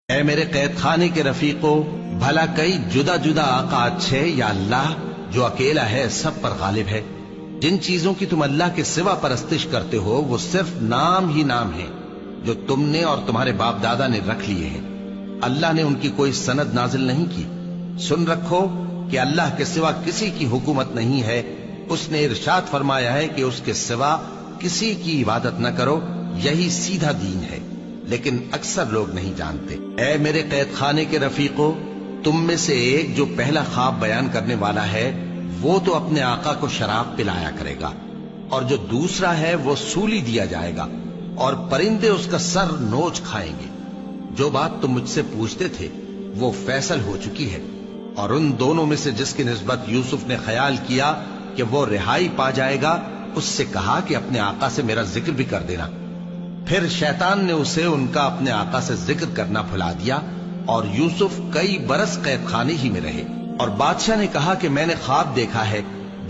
اے میرے قید خانے کے رفیقو، بھلا کئی جدا جدا آقا اچھے یا اللہ جو اکیلا ہے سب پر غالب ہے؟ جن چیزوں کی تم اللہ کے سوا پرستش کرتے ہو وہ صرف نام ہی نام ہیں جو تم نے اور تمہارے باپ دادا نے رکھ لیے ہیں۔ اللہ نے ان کی کوئی سند نازل نہیں کی۔ سن رکھو کہ اللہ کے سوا کسی کی حکومت نہیں ہے۔ اس نے ارشاد فرمایا ہے کہ اس کے سوا کسی کی عبادت نہ کرو، یہی سیدھا دین ہے، لیکن اکثر لوگ نہیں جانتے۔ اے میرے قید خانے کے رفیقو، تم میں سے ایک جو پہلا خواب بیان کرنے والا ہے وہ تو اپنے آقا کو شراب پلایا کرے گا، اور جو دوسرا ہے وہ سولی دیا جائے گا، اور پرندے اس کا سر نوچ کھائیں گے۔ جو بات تم مجھ سے پوچھتے تھے وہ فیصل ہو چکی ہے، اور ان دونوں میں سے جس کی نسبت یوسف نے خیال کیا کہ وہ رہائی پا جائے گا، اس سے کہا کہ اپنے آقا سے میرا ذکر بھی کر دینا۔ پھر شیطان نے اسے ان کا اپنے آقا سے ذکر کرنا بھلا دیا، اور یوسف کئی برس قید خانے ہی میں رہے۔ اور بادشاہ نے کہا کہ میں نے خواب دیکھا ہے،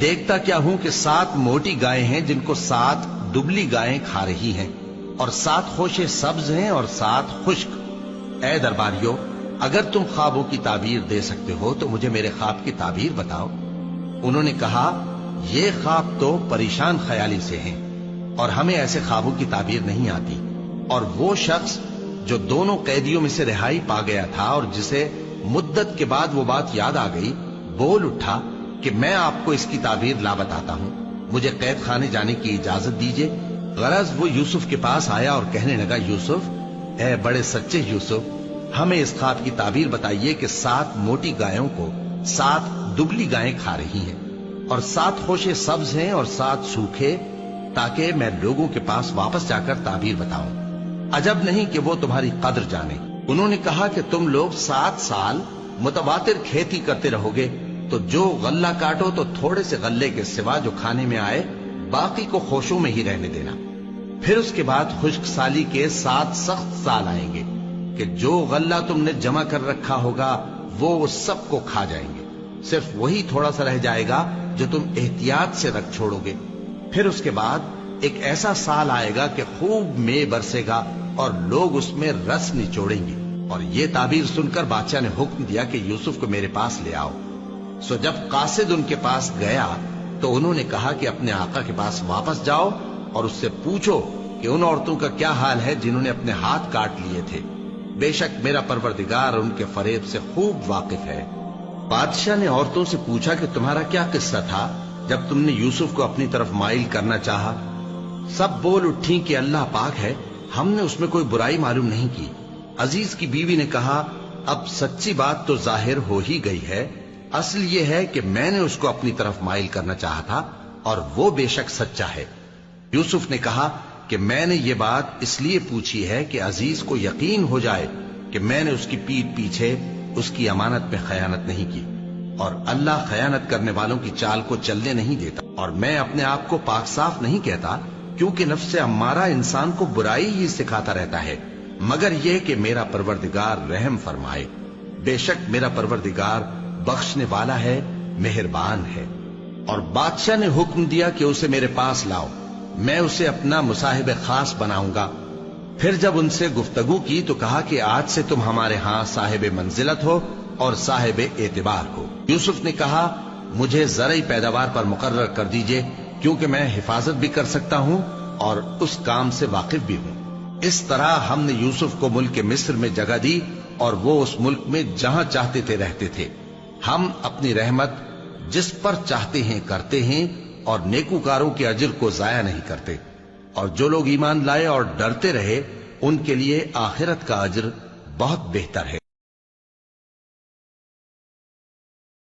دیکھتا کیا ہوں کہ 7 موٹی گائیں ہیں جن کو 7 دبلی گائیں کھا رہی ہیں، اور 7 خوشے سبز ہیں اور 7 خشک۔ اے درباریو، اگر تم خوابوں کی تعبیر دے سکتے ہو تو مجھے میرے خواب کی تعبیر بتاؤ۔ انہوں نے کہا، یہ خواب تو پریشان خیالی سے ہیں، اور ہمیں ایسے خوابوں کی تعبیر نہیں آتی۔ اور وہ شخص جو دونوں قیدیوں میں سے رہائی پا گیا تھا اور جسے مدت کے بعد وہ بات یاد آ گئی، بول اٹھا کہ میں آپ کو اس کی تعبیر لا بتاتا ہوں، مجھے قید خانے جانے کی اجازت دیجیے۔ غرض وہ یوسف کے پاس آیا اور کہنے لگا، یوسف، اے بڑے سچے یوسف، ہمیں اس خواب کی تعبیر بتائیے کہ 7 موٹی گایوں کو 7 دبلی گائیں کھا رہی ہیں، اور 7 خوشے سبز ہیں اور 7 سوکھے، تاکہ میں لوگوں کے پاس واپس جا کر تعبیر بتاؤں۔ عجب نہیں کہ وہ تمہاری قدر جانے۔ انہوں نے کہا کہ تم لوگ 7 سال متواتر کھیتی کرتے رہو گے، تو جو غلہ کاٹو تو تھوڑے سے غلے کے سوا جو کھانے میں آئے باقی کو خوشوں میں ہی رہنے دینا۔ پھر اس کے بعد خشک سالی کے 7 سخت سال آئیں گے کہ جو غلہ تم نے جمع کر رکھا ہوگا وہ سب کو کھا جائیں گے، صرف وہی تھوڑا سا رہ جائے گا جو تم احتیاط سے رکھ چھوڑو گے۔ پھر اس کے بعد ایک ایسا سال آئے گا کہ خوب مے برسے گا اور لوگ اس میں رس نچوڑیں گے۔ اور یہ تعبیر سن کر بادشاہ نے حکم دیا کہ یوسف کو میرے پاس لے آؤ۔ سو جب قاصد ان کے پاس گیا تو انہوں نے کہا کہ اپنے آقا کے پاس واپس جاؤ اور اس سے پوچھو کہ ان عورتوں کا کیا حال ہے جنہوں نے اپنے ہاتھ کاٹ لیے تھے، بے شک میرا پروردگار ان کے فریب سے خوب واقف ہے۔ بادشاہ نے عورتوں سے پوچھا کہ تمہارا کیا قصہ تھا جب تم نے یوسف کو اپنی طرف مائل کرنا چاہا؟ سب بول اٹھیں کہ اللہ پاک ہے، ہم نے اس میں کوئی برائی معلوم نہیں کی۔ عزیز کی بیوی نے کہا، اب سچی بات تو ظاہر ہو ہی گئی ہے، اصل یہ ہے کہ میں نے اس کو اپنی طرف مائل کرنا چاہا تھا، اور وہ بے شک سچا ہے۔ یوسف نے کہا کہ میں نے یہ بات اس لیے پوچھی ہے کہ عزیز کو یقین ہو جائے کہ میں نے اس کی پیٹھ پیچھے اس کی امانت میں خیانت نہیں کی، اور اللہ خیانت کرنے والوں کی چال کو چلنے نہیں دیتا۔ اور میں اپنے آپ کو پاک صاف نہیں کہتا، کیونکہ نفس امارہ انسان کو برائی ہی سکھاتا رہتا ہے، مگر یہ کہ میرا پروردگار رحم فرمائے۔ بے شک میرا پروردگار بخشنے والا ہے، مہربان ہے۔ اور بادشاہ نے حکم دیا کہ اسے میرے پاس لاؤ، میں اسے اپنا مصاحب خاص بناؤں گا۔ پھر جب ان سے گفتگو کی تو کہا کہ آج سے تم ہمارے ہاں صاحب منزلت ہو اور صاحب اعتبار ہو۔ یوسف نے کہا، مجھے زرعی پیداوار پر مقرر کر دیجئے، کیونکہ میں حفاظت بھی کر سکتا ہوں اور اس کام سے واقف بھی ہوں۔ اس طرح ہم نے یوسف کو ملک مصر میں جگہ دی، اور وہ اس ملک میں جہاں چاہتے تھے رہتے تھے۔ ہم اپنی رحمت جس پر چاہتے ہیں کرتے ہیں، اور نیکوکاروں کے اجر کو ضائع نہیں کرتے۔ اور جو لوگ ایمان لائے اور ڈرتے رہے ان کے لیے آخرت کا اجر بہت بہتر ہے۔